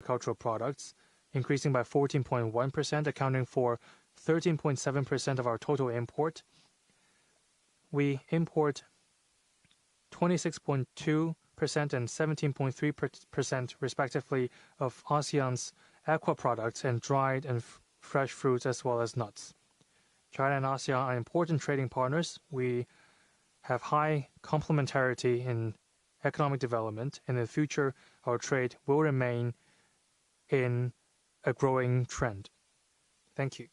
agricultural products, increasing by 14.1%, accounting for 13.7% of our total import. We import 26.2% and 17.3% respectively of ASEAN's aqua products and dried and fresh fruits as well as nuts. China and ASEAN are important trading partners. We have high complementarity in economic development. In the future, our trade will remain in a growing trend. Thank you.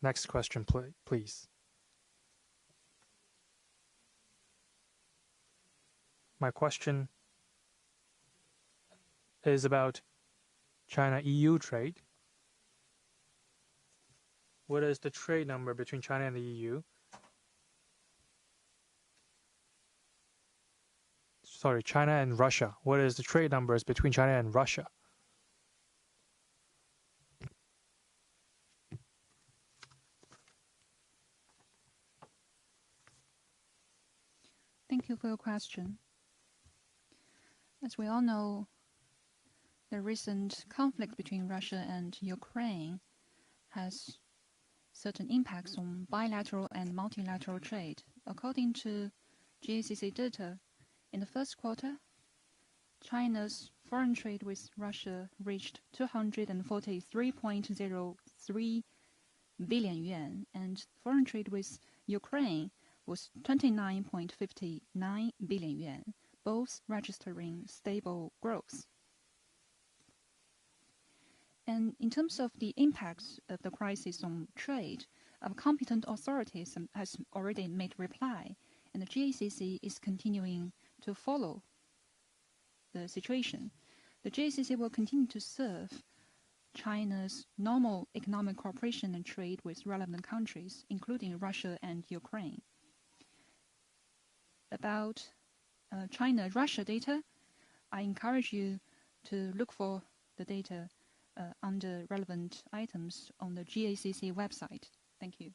Next question, please. My question is about China-EU trade. What is the trade number between China and the EU? Sorry, China and Russia. What is the trade numbers between China and Russia? Thank you for your question. As we all know, the recent conflict between Russia and Ukraine has certain impacts on bilateral and multilateral trade. According to GACC data, in the first quarter, China's foreign trade with Russia reached 243.03 billion yuan, and foreign trade with Ukraine was 29.59 billion yuan, both registering stable growth. And in terms of the impacts of the crisis on trade, our competent authorities has already made reply, and the GACC is continuing to follow the situation. The GACC will continue to serve China's normal economic cooperation and trade with relevant countries, including Russia and Ukraine. About China-Russia data, I encourage you to look for the data under relevant items on the GACC website. Thank you.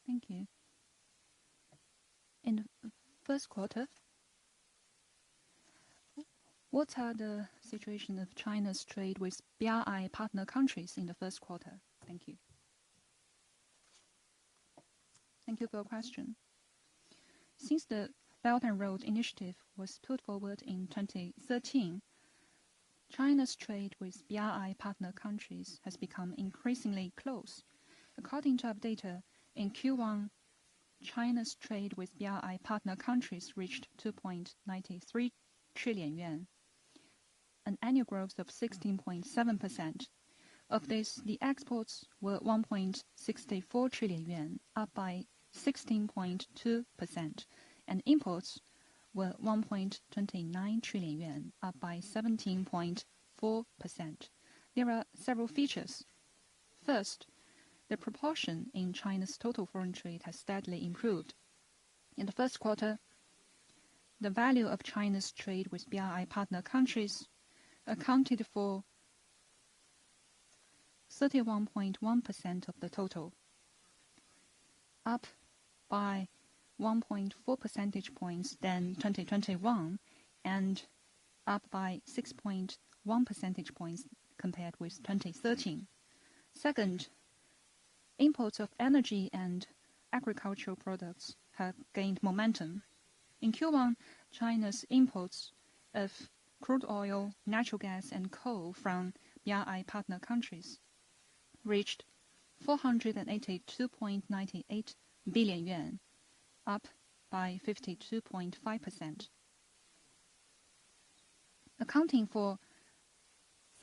Thank you. In the first quarter, what are the situation of China's trade with BRI partner countries in the first quarter? Thank you. Thank you for your question. Since the Belt and Road Initiative was put forward in 2013, China's trade with BRI partner countries has become increasingly close. According to our data, in Q1, China's trade with BRI partner countries reached 2.93 trillion yuan, an annual growth of 16.7%. Of this, the exports were 1.64 trillion yuan, up by 16.2%, and imports were 1.29 trillion yuan, up by 17.4%. There are several features. First, the proportion in China's total foreign trade has steadily improved. In the first quarter, the value of China's trade with BRI partner countries accounted for 31.1% of the total, up by 1.4 percentage points than 2021, and up by 6.1 percentage points compared with 2013. Second, imports of energy and agricultural products have gained momentum. In Q1, China's imports of crude oil, natural gas, and coal from BRI partner countries reached 482.98 billion yuan, up by 52.5%. Accounting for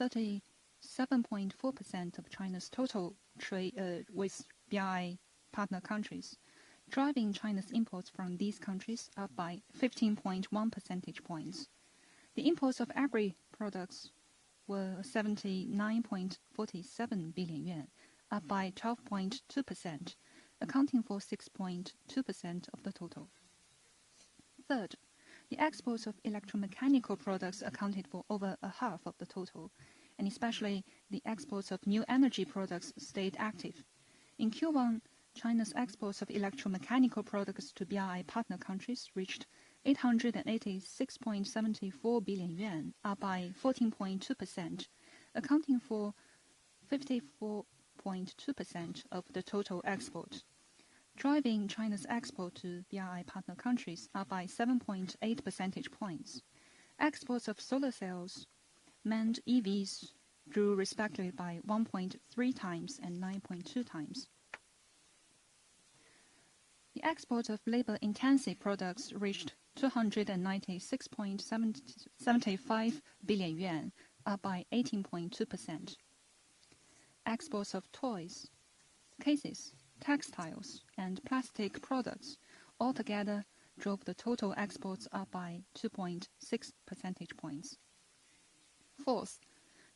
37.4% of China's total trade with BRI partner countries, driving China's imports from these countries up by 15.1 percentage points. The imports of agri-products were 79.47 billion yuan, up by 12.2%, accounting for 6.2% of the total. Third, the exports of electromechanical products accounted for over a half of the total, and especially the exports of new energy products stayed active. In Q1, China's exports of electromechanical products to BRI partner countries reached 886.74 billion yuan, up by 14.2%, accounting for 54.2% of the total export, driving China's export to BRI partner countries up by 7.8 percentage points. Exports of solar cells, manned EVs grew respectively by 1.3 times and 9.2 times. The export of labor-intensive products reached 296.75 billion yuan, up by 18.2%. Exports of toys, cases, textiles, and plastic products altogether drove the total exports up by 2.6 percentage points. Fourth,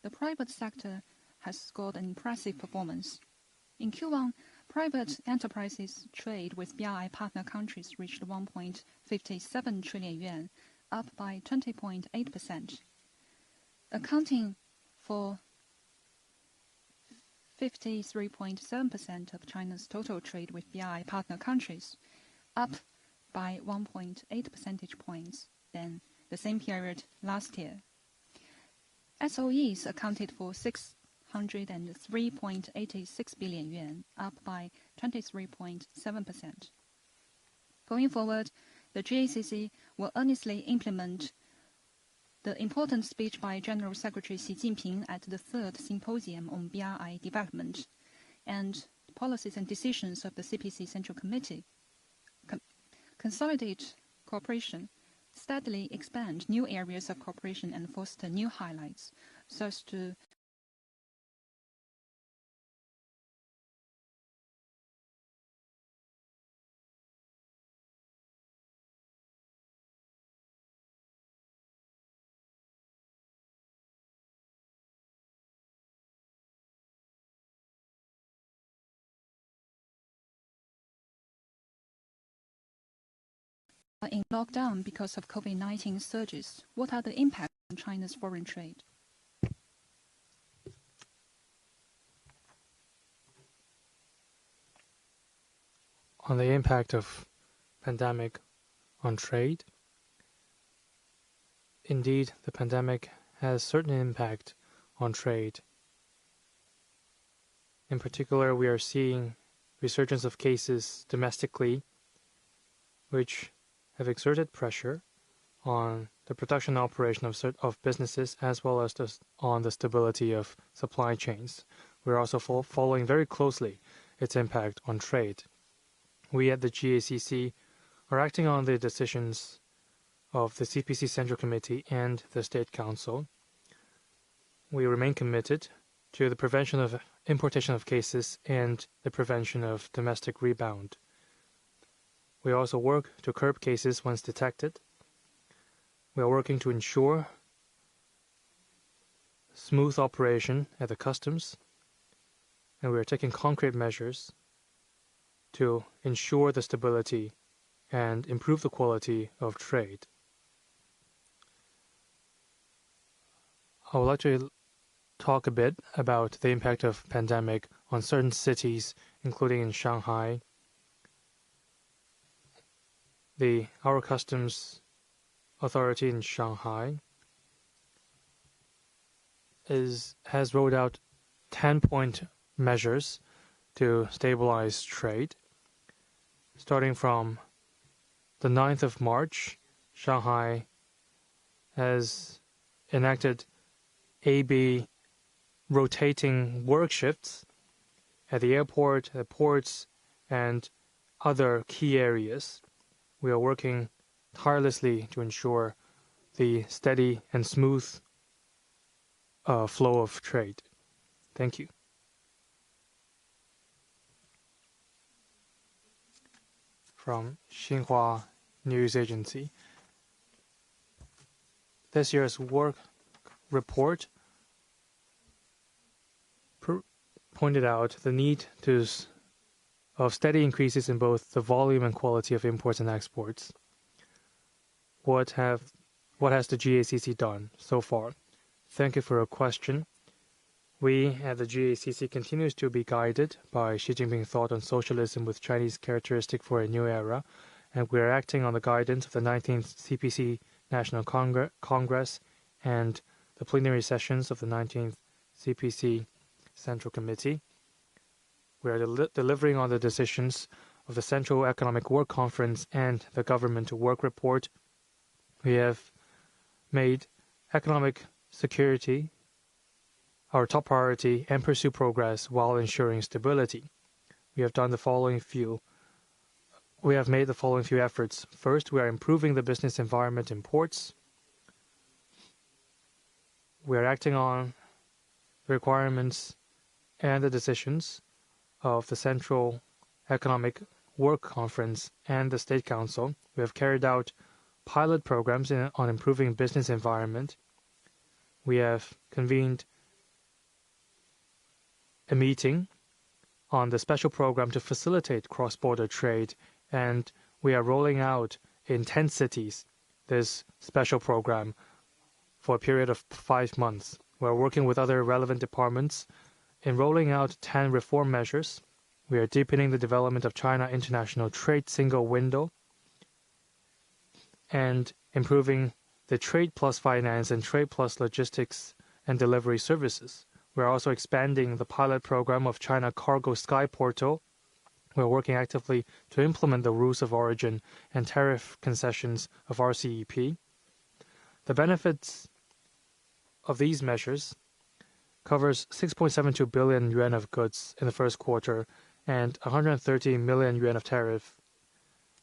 the private sector has scored an impressive performance. In Q1, private enterprises trade with BRI partner countries reached 1.57 trillion yuan, up by 20.8%, accounting for 53.7% of China's total trade with BRI partner countries, up by 1.8 percentage points than the same period last year. SOEs accounted for 603.86 billion yuan, up by 23.7%. Going forward, the GACC will earnestly implement the important speech by General Secretary Xi Jinping at the third Symposium on BRI Development and policies and decisions of the CPC Central Committee, consolidate cooperation, steadily expand new areas of cooperation and foster new highlights, so as to in lockdown because of COVID-19 surges. What are the impacts on China's foreign trade? On the impact of pandemic on trade, indeed, the pandemic has certain impact on trade. In particular, we are seeing resurgence of cases domestically, which have exerted pressure on the production operation of businesses as well as on the stability of supply chains. We're also following very closely its impact on trade. We at the GACC are acting on the decisions of the CPC Central Committee and the State Council. We remain committed to the prevention of importation of cases and the prevention of domestic rebound. We also work to curb cases once detected. We are working to ensure smooth operation at the customs, and we are taking concrete measures to ensure the stability and improve the quality of trade. I would like to talk a bit about the impact of pandemic on certain cities, including in Shanghai. Our customs authority in Shanghai has rolled out 10-point measures to stabilize trade. Starting from the 9th of March, Shanghai has enacted AB rotating work shifts at the airport, the ports, and other key areas. We are working tirelessly to ensure the steady and smooth flow of trade. Thank you. From Xinhua News Agency. This year's work report pointed out the need of steady increases in both the volume and quality of imports and exports. What has the GACC done so far? Thank you for your question. We at the GACC continues to be guided by Xi Jinping thought on socialism with Chinese characteristic for a new era, and we are acting on the guidance of the 19th CPC National Congress and the plenary sessions of the 19th CPC Central Committee. We are delivering on the decisions of the Central Economic Work Conference and the Government Work Report. We have made economic security our top priority and pursue progress while ensuring stability. We have made the following few efforts. First, we are improving the business environment in ports. We are acting on the requirements and the decisions of the Central Economic Work Conference and the State Council. We have carried out pilot programs on improving business environment. We have convened a meeting on the special program to facilitate cross-border trade, and we are rolling out in 10 cities this special program for a period of 5 months. We are working with other relevant departments in rolling out 10 reform measures. We are deepening the development of China International Trade Single Window and improving the Trade Plus Finance and Trade Plus Logistics and Delivery Services. We are also expanding the pilot program of China Cargo Sky Portal. We are working actively to implement the rules of origin and tariff concessions of RCEP. The benefits of these measures covers 6.72 billion yuan of goods in the first quarter, and 130 million yuan of tariff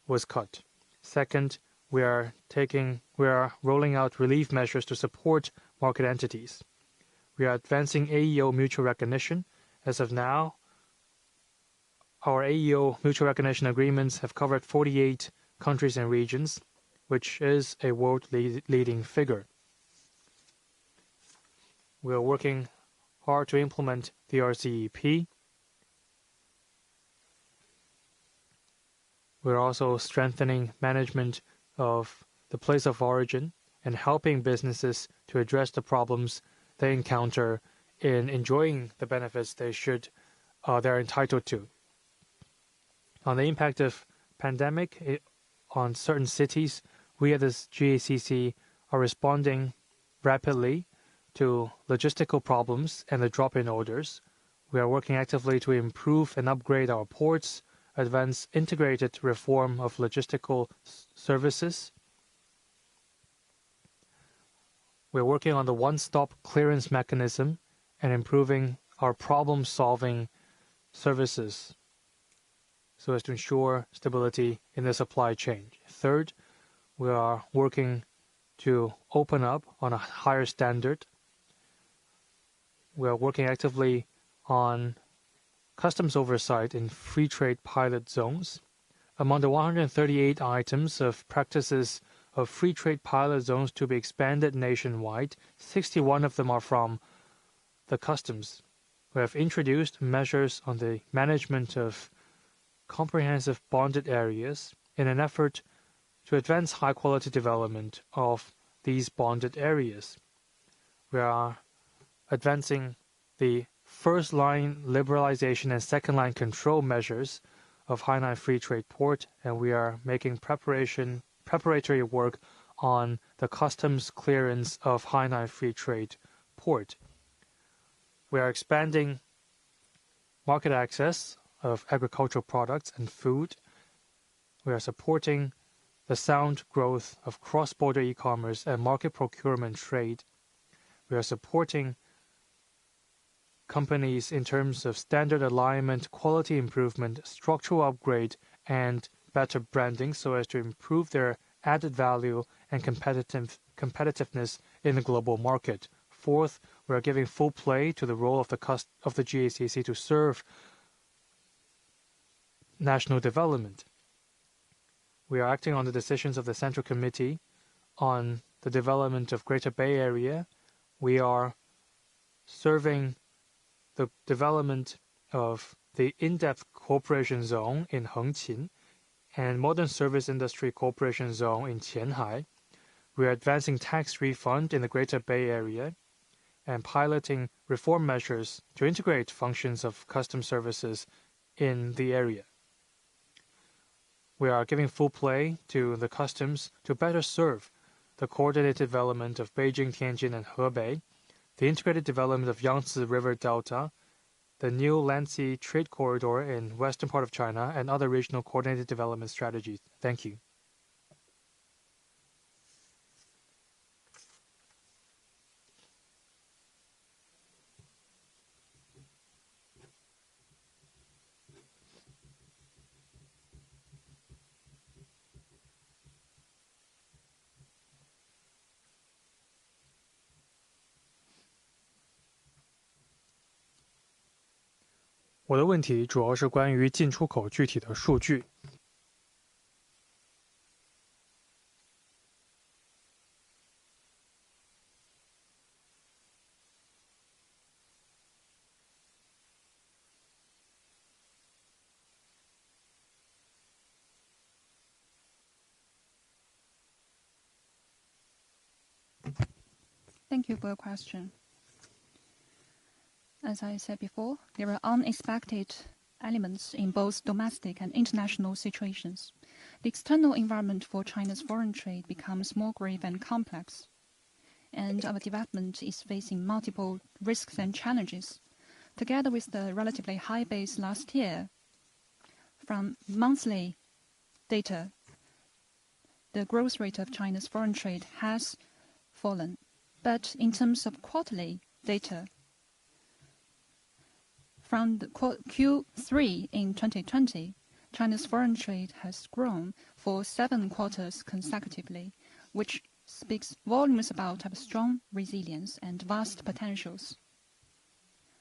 was cut. Second, we are rolling out relief measures to support market entities. We are advancing AEO mutual recognition. As of now, our AEO mutual recognition agreements have covered 48 countries and regions, which is a world-leading figure. We are working hard to implement the RCEP. We are also strengthening management of the place of origin and helping businesses to address the problems they encounter in enjoying the benefits they're entitled to. On the impact of pandemic on certain cities, we at the GACC are responding rapidly to logistical problems and the drop in orders. We are working actively to improve and upgrade our ports, advance integrated reform of logistical services. We're working on the one-stop clearance mechanism and improving our problem-solving services so as to ensure stability in the supply chain. Third, we are working to open up on a higher standard. We are working actively on customs oversight in free trade pilot zones. Among the 138 items of practices of free trade pilot zones to be expanded nationwide, 61 of them are from the customs. We have introduced measures on the management of comprehensive bonded areas in an effort to advance high-quality development of these bonded areas. We are advancing the first-line liberalization and second-line control measures of Hainan Free Trade Port, and we are making preparatory work on the customs clearance of Hainan Free Trade Port. We are expanding market access of agricultural products and food. We are supporting the sound growth of cross-border e-commerce and market procurement trade. We are supporting companies in terms of standard alignment, quality improvement, structural upgrade, and better branding so as to improve their added value and competitiveness in the global market. Fourth, we are giving full play to the role of the GACC to serve national development. We are acting on the decisions of the Central Committee on the development of Greater Bay Area. We are serving the development of the in-depth cooperation zone in Hengqin and modern service industry cooperation zone in Qianhai. We are advancing tax refund in the Greater Bay Area and piloting reform measures to integrate functions of customs services in the area. We are giving full play to the customs to better serve the coordinated development of Beijing, Tianjin, and Hebei, the integrated development of Yangtze River Delta, the new land sea trade corridor in western part of China, and other regional coordinated development strategies. Thank you.我的问题主要是关于进出口具体的数据。Thank you for your question. As I said before, there are unexpected elements in both domestic and international situations. The external environment for China's foreign trade becomes more grave and complex, and our development is facing multiple risks and challenges. Together with the relatively high base last year, from monthly data, the growth rate of China's foreign trade has fallen. But in terms of quarterly data, from the Q3 in 2020, China's foreign trade has grown for 7 quarters consecutively, which speaks volumes about our strong resilience and vast potentials.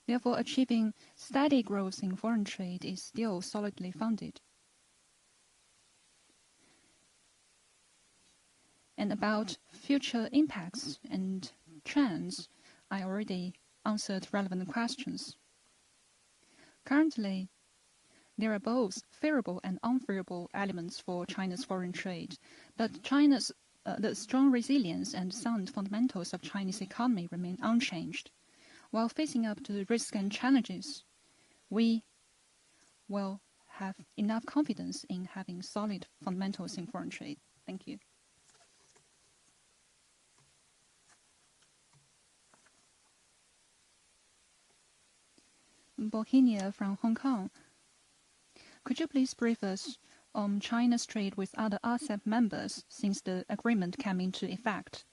Therefore, achieving steady growth in foreign trade is still solidly founded. And about future impacts and trends, I already answered relevant questions. Currently, there are both favorable and unfavorable elements for China's foreign trade, but the strong resilience and sound fundamentals of Chinese economy remain unchanged. While facing up to the risks and challenges, we will have enough confidence in having solid fundamentals in foreign trade. Thank you. Bohemia from Hong Kong. Could you please brief us on China's trade with other Asep members since the agreement came into effect?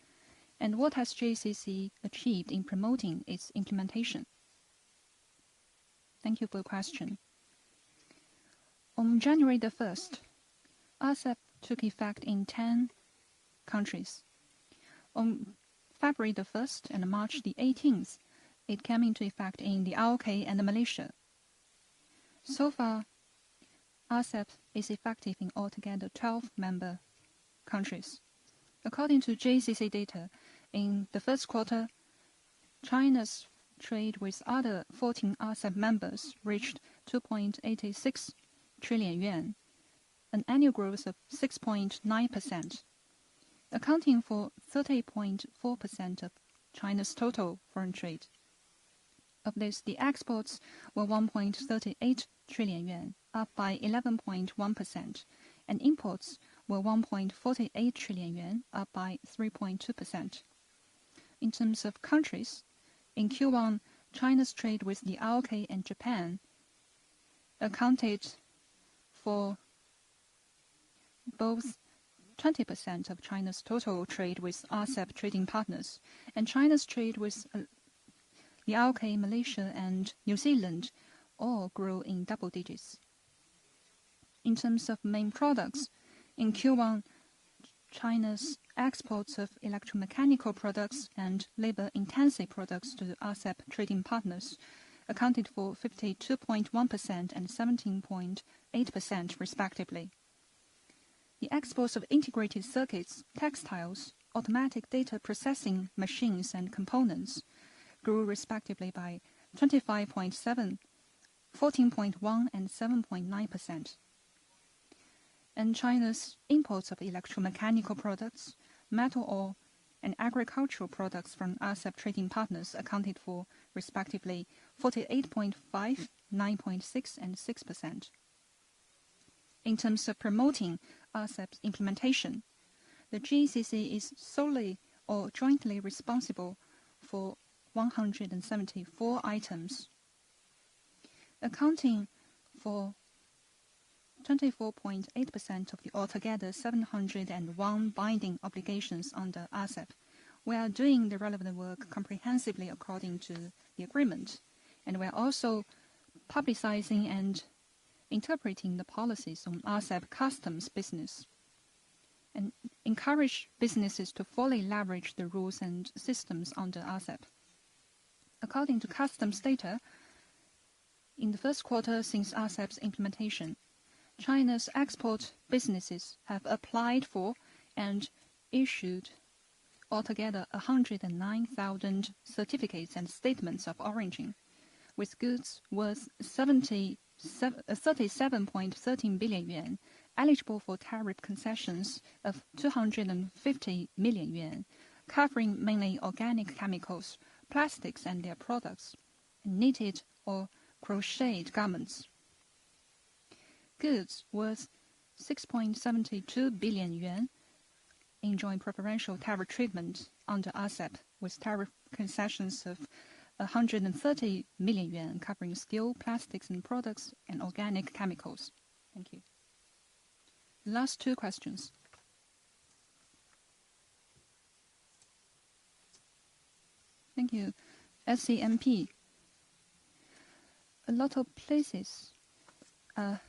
And what has JCC achieved in promoting its implementation? Thank you for your question. On January the 1st, Asep took effect in 10 countries. On February the 1st and March the 18th, it came into effect in the ROK and Malaysia. So far, Asep is effective in altogether 12 member countries. According to JCC data, in the first quarter, China's trade with other 14 Asep members reached 2.86 trillion yuan, an annual growth of 6.9%, accounting for 30.4% of China's total foreign trade. Of this, the exports were 1.38 trillion yuan, up by 11.1%, and imports were 1.48 trillion yuan, up by 3.2%. In terms of countries, in Q1, China's trade with the ROK and Japan accounted for both 20% of China's total trade with Asep trading partners, and China's trade with the ROK, Malaysia, and New Zealand all grew in double digits. In terms of main products, in Q1, China's exports of electromechanical products and labor-intensive products to Asep trading partners accounted for 52.1% and 17.8% respectively. The exports of integrated circuits, textiles, automatic data processing machines and components grew respectively by 25.7%, 14.1%, and 7.9%. And China's imports of electromechanical products, metal ore, and agricultural products from Asep trading partners accounted for, respectively, 48.5%, 9.6%, and 6%. In terms of promoting Asep's implementation, the GCC is solely or jointly responsible for 174 items, accounting for 24.8% of the altogether 701 binding obligations under Asep. We are doing the relevant work comprehensively according to the agreement, and we are also publicizing and interpreting the policies on Asep customs business, and encourage businesses to fully leverage the rules and systems under Asep. According to customs data, in the first quarter since Asep's implementation, China's export businesses have applied for and issued altogether 109,000 certificates and statements of origin, with goods worth 37.13 billion yuan, eligible for tariff concessions of 250 million yuan, covering mainly organic chemicals, plastics and their products, and knitted or crocheted garments. Goods worth 6.72 billion yuan enjoy preferential tariff treatment under Asep, with tariff concessions of 130 million yuan, covering steel, plastics and products, and organic chemicals. Thank you. The last two questions. Thank you. SCMP. A lot of places are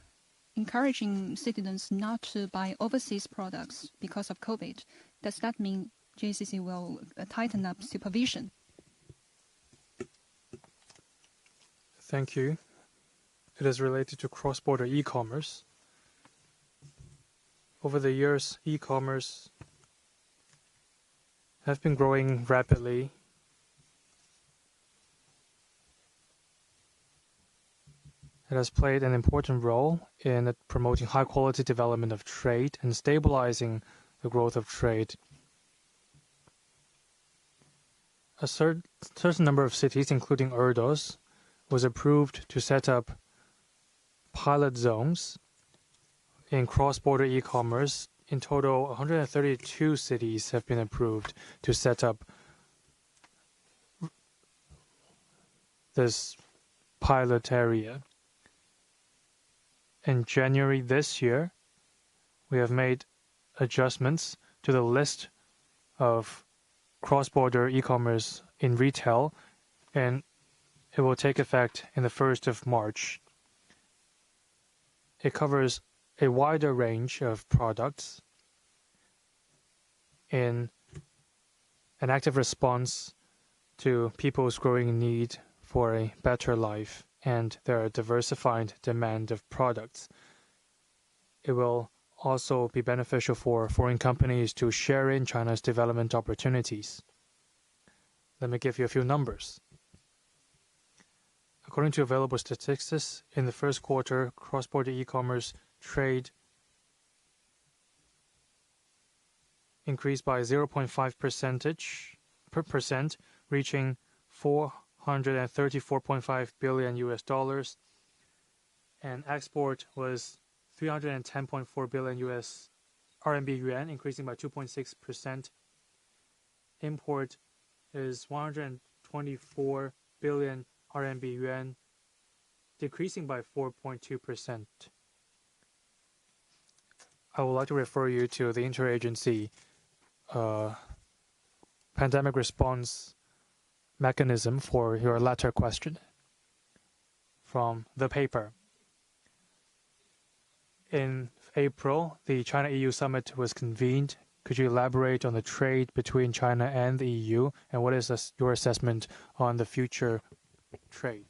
encouraging citizens not to buy overseas products because of COVID. Does that mean JCC will tighten up supervision? Thank you. It is related to cross-border e-commerce. Over the years, e-commerce have been growing rapidly. It has played an important role in promoting high-quality development of trade and stabilizing the growth of trade. A certain number of cities, including Reuters, was approved to set up pilot zones in cross-border e-commerce. In total, 132 cities have been approved to set up this pilot area. In January this year, we have made adjustments to the list of cross-border e-commerce in retail, and it will take effect in the 1st of March. It covers a wider range of products in an active response to people's growing need for a better life and their diversified demand of products. It will also be beneficial for foreign companies to share in China's development opportunities. Let me give you a few numbers. According to available statistics, in the first quarter, cross-border e-commerce trade increased by 0.5%, reaching $434.5 billion US, and export was 310.4 billion US RMB yuan, increasing by 2.6%. Import is 124 billion RMB yuan, decreasing by 4.2%. I would like to refer you to the interagency pandemic response mechanism for your latter question from the paper. In April, the China-EU summit was convened. Could you elaborate on the trade between China and the EU, and what is your assessment on the future trade?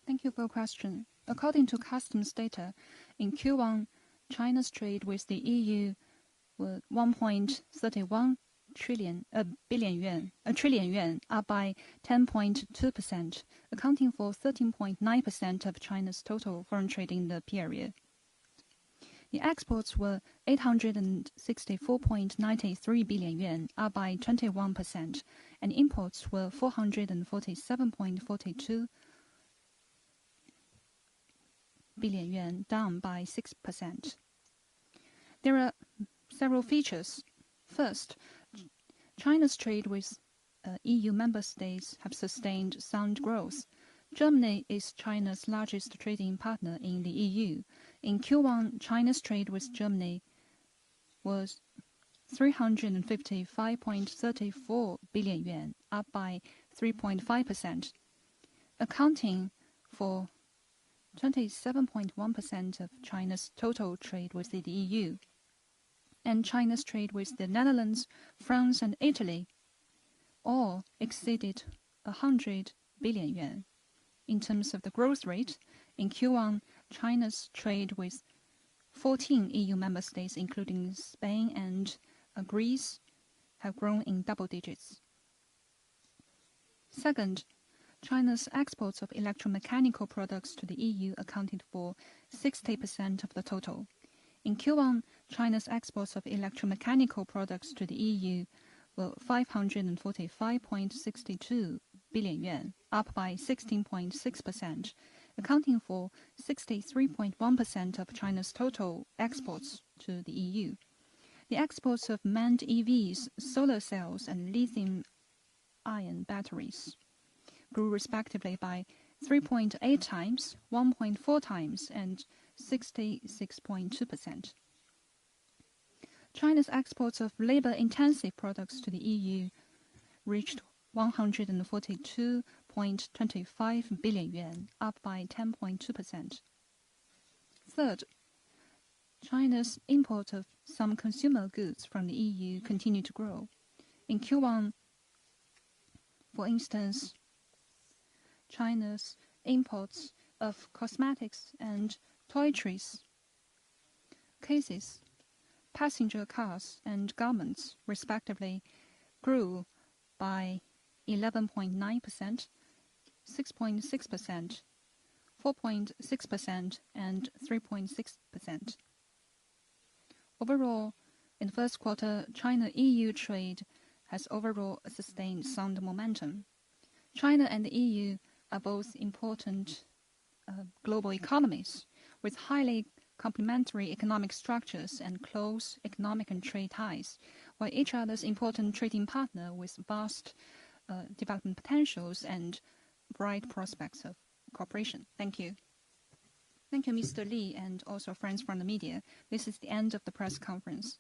Thank you for your question. According to customs data, in Q1, China's trade with the EU was 1.31 trillion yuan, up by 10.2%, accounting for 13.9% of China's total foreign trade in the period. The exports were 864.93 billion yuan, up by 21%, and imports were 447.42 billion yuan, down by 6%. There are several features. First, China's trade with EU member states have sustained sound growth. Germany is China's largest trading partner in the EU. In Q1, China's trade with Germany was 355.34 billion yuan, up by 3.5%, accounting for 27.1% of China's total trade with the EU. And China's trade with the Netherlands, France, and Italy all exceeded 100 billion yuan. In terms of the growth rate, in Q1, China's trade with 14 EU member states, including Spain and Greece, have grown in double digits. Second, China's exports of electromechanical products to the EU accounted for 60% of the total. In Q1, China's exports of electromechanical products to the EU were 545.62 billion yuan, up by 16.6%, accounting for 63.1% of China's total exports to the EU. The exports of manned EVs, solar cells, and lithium-ion batteries grew respectively by 3.8 times, 1.4 times, and 66.2%. China's exports of labor-intensive products to the EU reached 142.25 billion yuan, up by 10.2%. Third, China's import of some consumer goods from the EU continued to grow. In Q1, for instance, China's imports of cosmetics and toiletries cases, passenger cars, and garments, respectively, grew by 11.9%, 6.6%, 4.6%, and 3.6%. Overall, in the first quarter, China-EU trade has overall sustained sound momentum. China and the EU are both important global economies with highly complementary economic structures and close economic and trade ties, while each other's important trading partner with vast development potentials and bright prospects of cooperation. Thank you. Thank you, Mr. Li, and also friends from the media. This is the end of the press conference.